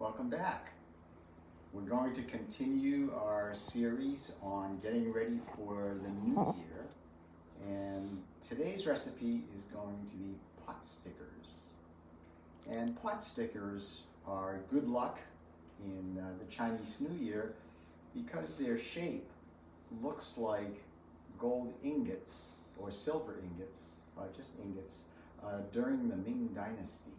Welcome back. We're going to continue our series on getting ready for the new year, and today's recipe is going to be pot stickers. And pot stickers are good luck in the Chinese New Year because their shape looks like gold ingots or silver ingots, just ingots, during the Ming Dynasty.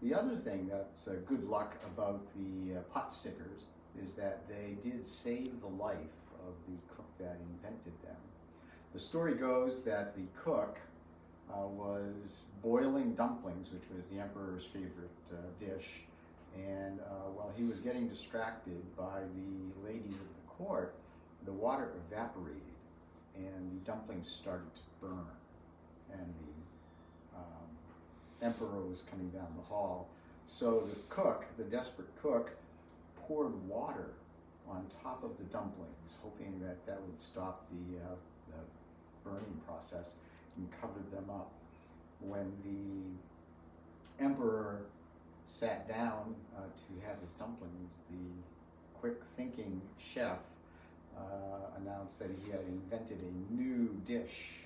The other thing that's good luck about the pot stickers is that they did save the life of the cook that invented them. The story goes that the cook was boiling dumplings, which was the emperor's favorite dish, and while he was getting distracted by the ladies of the court, the water evaporated and the dumplings started to burn, and the emperor was coming down the hall. So the cook, the desperate cook, poured water on top of the dumplings, hoping that that would stop the burning process, and covered them up. When the emperor sat down to have his dumplings, the quick-thinking chef announced that he had invented a new dish,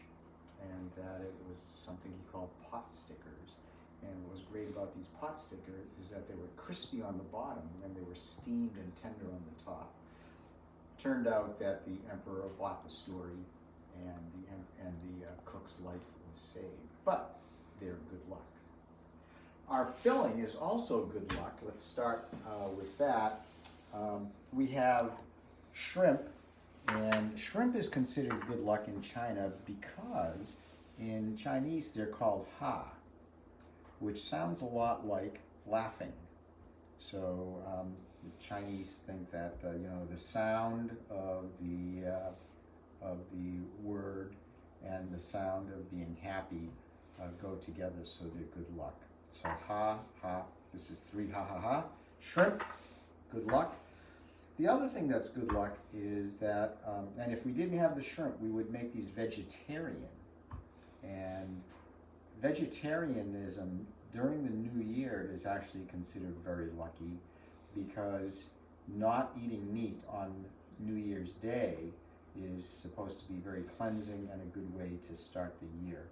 and that it was something he called pot stickers. And what was great about these pot stickers is that they were crispy on the bottom and they were steamed and tender on the top. Turned out that the emperor bought the story, and the cook's life was saved. But they're good luck. Our filling is also good luck. Let's start with that. We have shrimp, and shrimp is considered good luck in China because in Chinese they're called ha, which sounds a lot like laughing. So the Chinese think that the sound of the word and the sound of being happy go together, so they're good luck. So ha, ha, this is 3 ha, ha, ha. Shrimp, good luck. The other thing that's good luck is that, and if we didn't have the shrimp, we would make these vegetarian. And vegetarianism during the new year is actually considered very lucky, because not eating meat on New Year's Day is supposed to be very cleansing and a good way to start the year.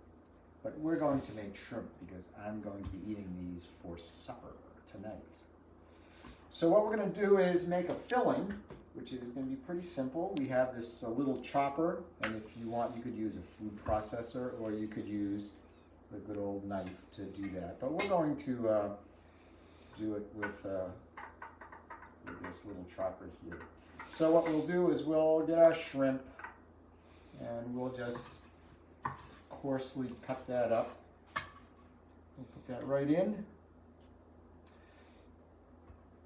But we're going to make shrimp because I'm going to be eating these for supper tonight. So what we're going to do is make a filling, which is going to be pretty simple. We have this little chopper, and if you want, you could use a food processor, or you could use a good old knife to do that. But we're going to do it with this little chopper here. So what we'll do is we'll get our shrimp, and we'll just coarsely cut that up. We'll put that right in.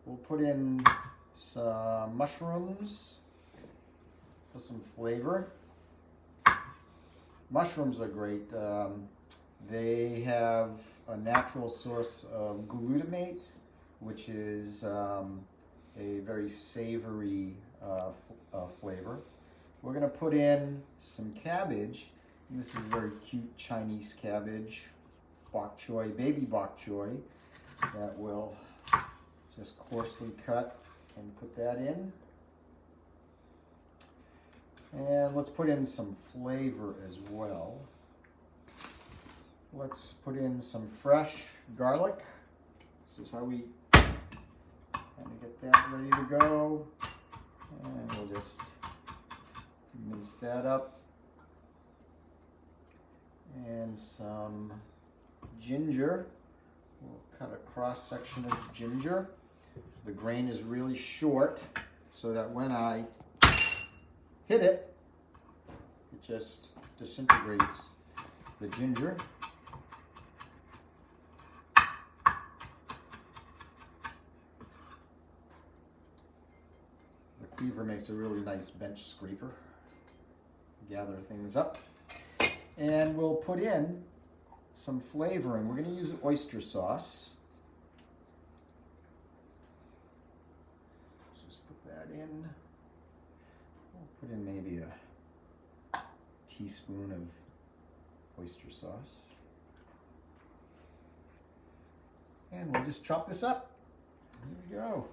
We'll put in some mushrooms for some flavor. Mushrooms are great. They have a natural source of glutamate, which is a very savory flavor. We're going to put in some cabbage. This is very cute Chinese cabbage, bok choy, baby bok choy, that we'll just coarsely cut and put that in. And let's put in some flavor as well. Let's put in some fresh garlic. This is how we kind of get that ready to go. And we'll just mince that up. And some ginger. We'll cut a cross section of ginger. The grain is really short, so that when I hit it, it just disintegrates the ginger. The cleaver makes a really nice bench scraper. Gather things up. And we'll put in some flavoring. We're going to use oyster sauce. Just put that in. We'll put in maybe a teaspoon of oyster sauce. And we'll just chop this up. we go.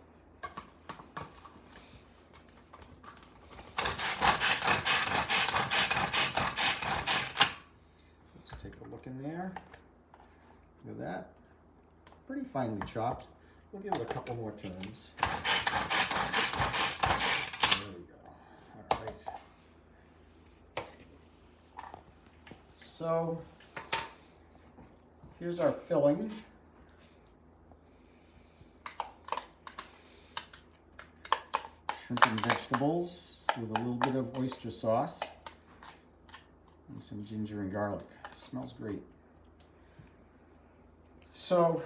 Let's take a look in there. Look at that. Pretty finely chopped. We'll give it a couple more turns. There we go. All right. So here's our filling. Shrimp and vegetables with a little bit of oyster sauce and some ginger and garlic. Smells great. So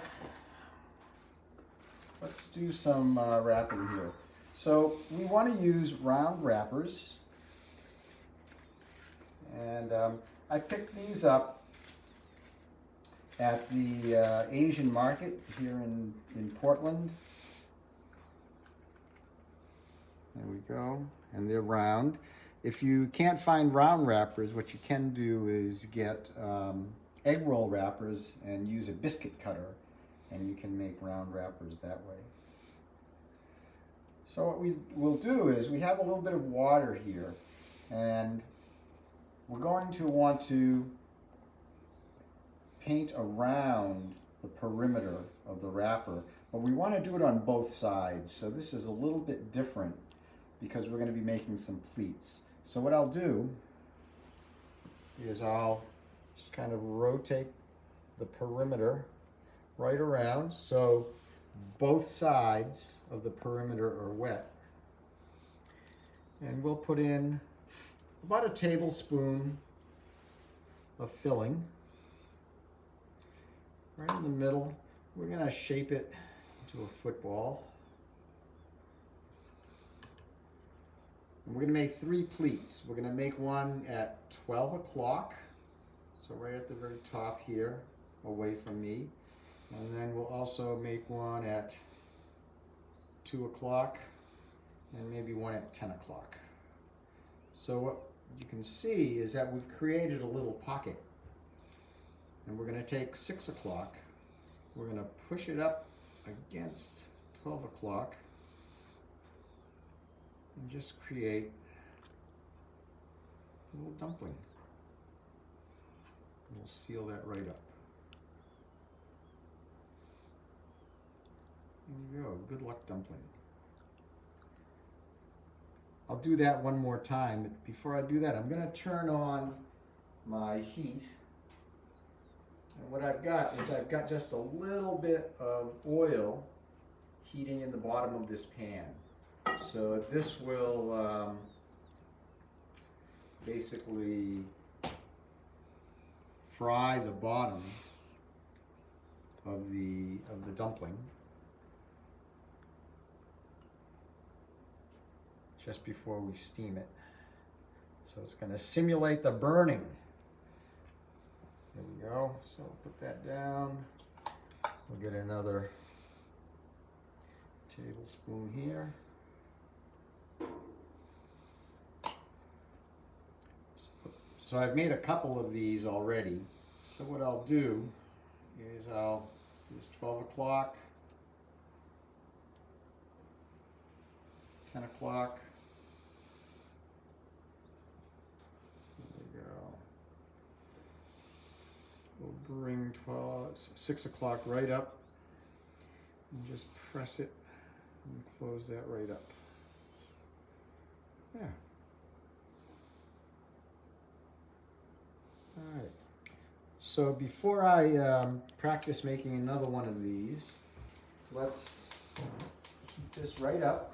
let's do some wrapping here. So we want to use round wrappers, and I picked these up at the Asian market here in Portland. There we go, and they're round. If you can't find round wrappers, what you can do is get egg roll wrappers and use a biscuit cutter, and you can make round wrappers that way. So what we will do is we have a little bit of water here, and we're going to want to paint around the perimeter of the wrapper, but we want to do it on both sides. So this is a little bit different because we're going to be making some pleats. So what I'll do is I'll just kind of rotate the perimeter right around so both sides of the perimeter are wet. And we'll put in about a tablespoon of filling right in the middle. We're going to shape it into a football. And we're going to make 3 pleats. We're going to make one at 12 o'clock, so right at the very top here, away from me. And then we'll also make one at 2 o'clock and maybe one at 10 o'clock. So what you can see is that we've created a little pocket. And we're going to take 6 o'clock, we're going to push it up against 12 o'clock and just create a little dumpling. We'll seal that right up. There you go, good luck dumpling. I'll do that one more time, but before I do that, I'm going to turn on my heat. And what I've got is I've got just a little bit of oil heating in the bottom of this pan. So this will basically fry the bottom of the dumpling just before we steam it. So it's going to simulate the burning. There we go. So put that down. We'll get another tablespoon here. So I've made a couple of these already. So what I'll do is I'll use 12 o'clock, 10 o'clock. There we go. We'll bring 6 o'clock right up and just press it and close that right up. Yeah. All right. So before I practice making another one of these, let's heat this right up.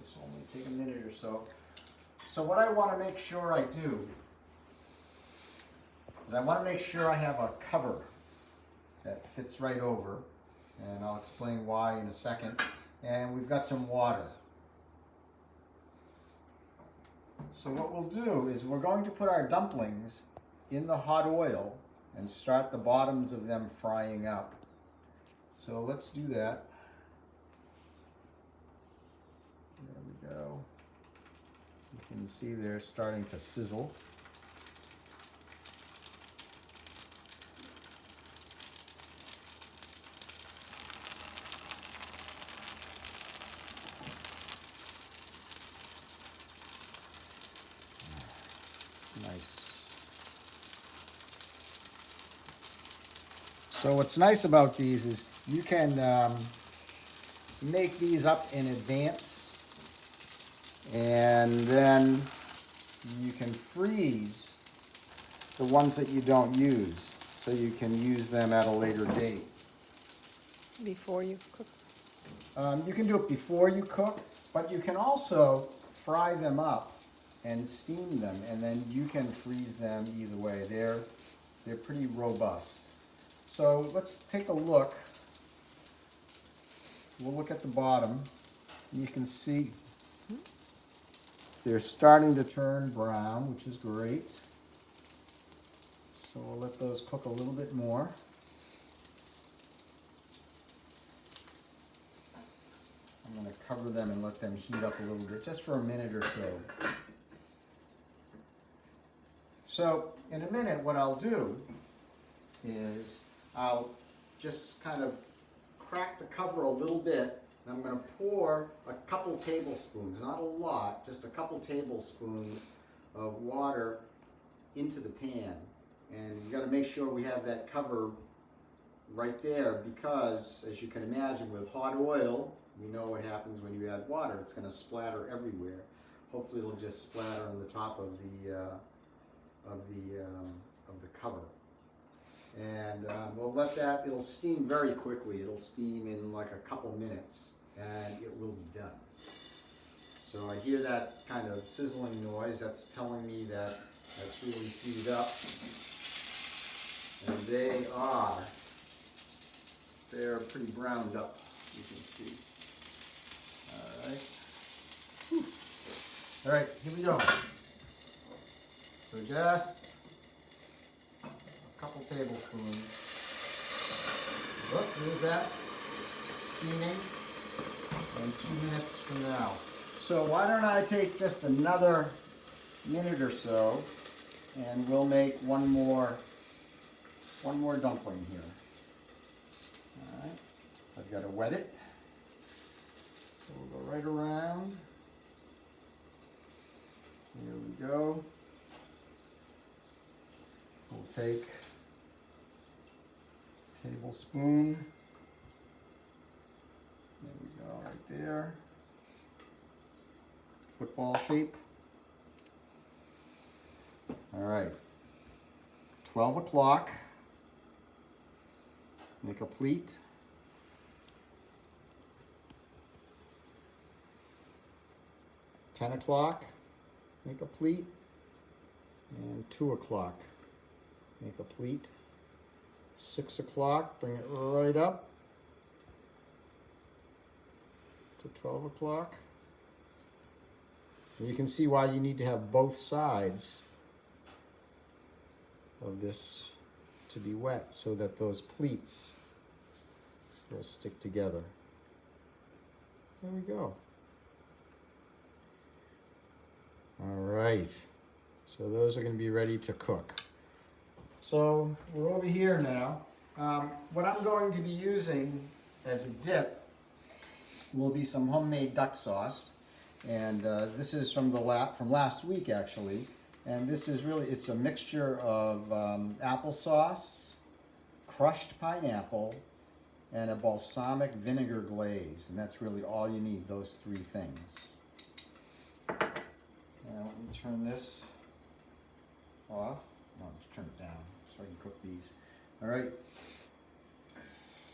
This will only take a minute or so. So what I want to make sure I do is I want to make sure I have a cover that fits right over, and I'll explain why in a second. And we've got some water. So what we'll do is we're going to put our dumplings in the hot oil and start the bottoms of them frying up. So let's do that. There we go. You can see they're starting to sizzle. Nice. So what's nice about these is you can make these up in advance, and then you can freeze the ones that you don't use, so you can use them at a later date. Before you cook? You can do it before you cook, but you can also fry them up and steam them, and then you can freeze them either way. They're pretty robust. So let's take a look. We'll look at the bottom. You can see they're starting to turn brown, which is great. So we'll let those cook a little bit more. I'm going to cover them and let them heat up a little bit, just for a minute or so. So in a minute, what I'll do is I'll just kind of crack the cover a little bit, and I'm going to pour a couple tablespoons, not a lot, just a couple tablespoons of water into the pan. And you got to make sure we have that cover right there, because as you can imagine, with hot oil, we know what happens when you add water. It's going to splatter everywhere. Hopefully it'll just splatter on the top of the cover. And we'll let that, it'll steam very quickly. It'll steam in like a couple minutes, and it will be done. So I hear that kind of sizzling noise. That's telling me that that's really heated up. And they're pretty browned up, you can see. All right. Whew. All right, here we go. So just a couple tablespoons. Look, there's that steaming, and 2 minutes from now. So why don't I take just another minute or so, and we'll make one more dumpling here. All right, I've got to wet it. So we'll go right around. Here we go. We'll take a tablespoon. There we go, right there. Football shape. All right. 12 o'clock. Make a pleat. 10 o'clock, make a pleat. And 2 o'clock, make a pleat. 6 o'clock, bring it right up to 12 o'clock. And you can see why you need to have both sides of this to be wet, so that those pleats will stick together. There we go. All right, so those are going to be ready to cook. So we're over here now. What I'm going to be using as a dip will be some homemade duck sauce, and this is from last week actually. And this is really, it's a mixture of applesauce, crushed pineapple, and a balsamic vinegar glaze. And that's really all you need, those three things. Now let me turn this off. No, just turn it down so I can cook these. All right.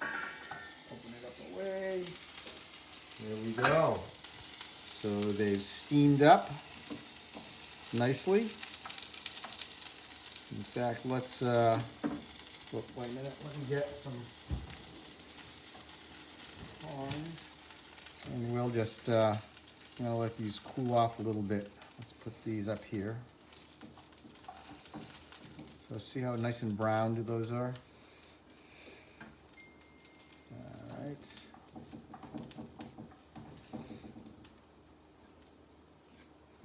Open it up away. There we go. So they've steamed up nicely. In fact, let's wait a minute, let me get some tongs, and we'll just I'm gonna let these cool off a little bit. Let's put these up here. So see how nice and browned those are? All right.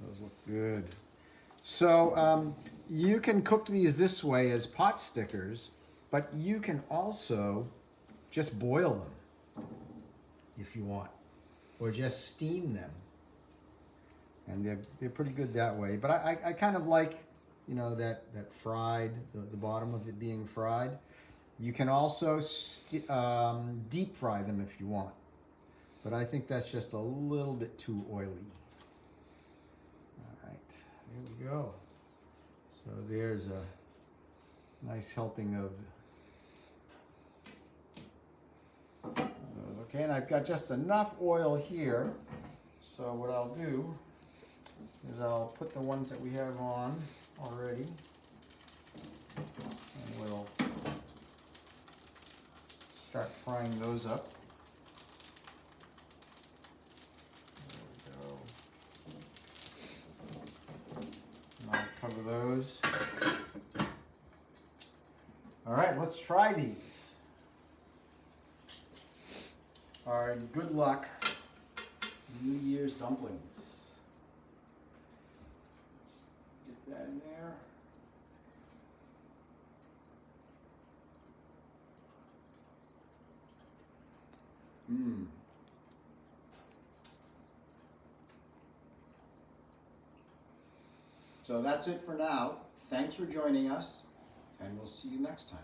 Those look good. So you can cook these this way as pot stickers, but you can also just boil them if you want, or just steam them. And they're pretty good that way. But I kind of like you know, that fried, the bottom of it being fried. You can also deep fry them if you want, but I think that's just a little bit too oily. All right, there we go. So there's a nice helping of. Okay, and I've got just enough oil here. So what I'll do is I'll put the ones that we have on already, and we'll start frying those up. There we go. And I'll cover those. All right, let's try these. All right, good luck. New Year's dumplings. Let's get that in there. Mmm. So that's it for now. Thanks for joining us, and we'll see you next time.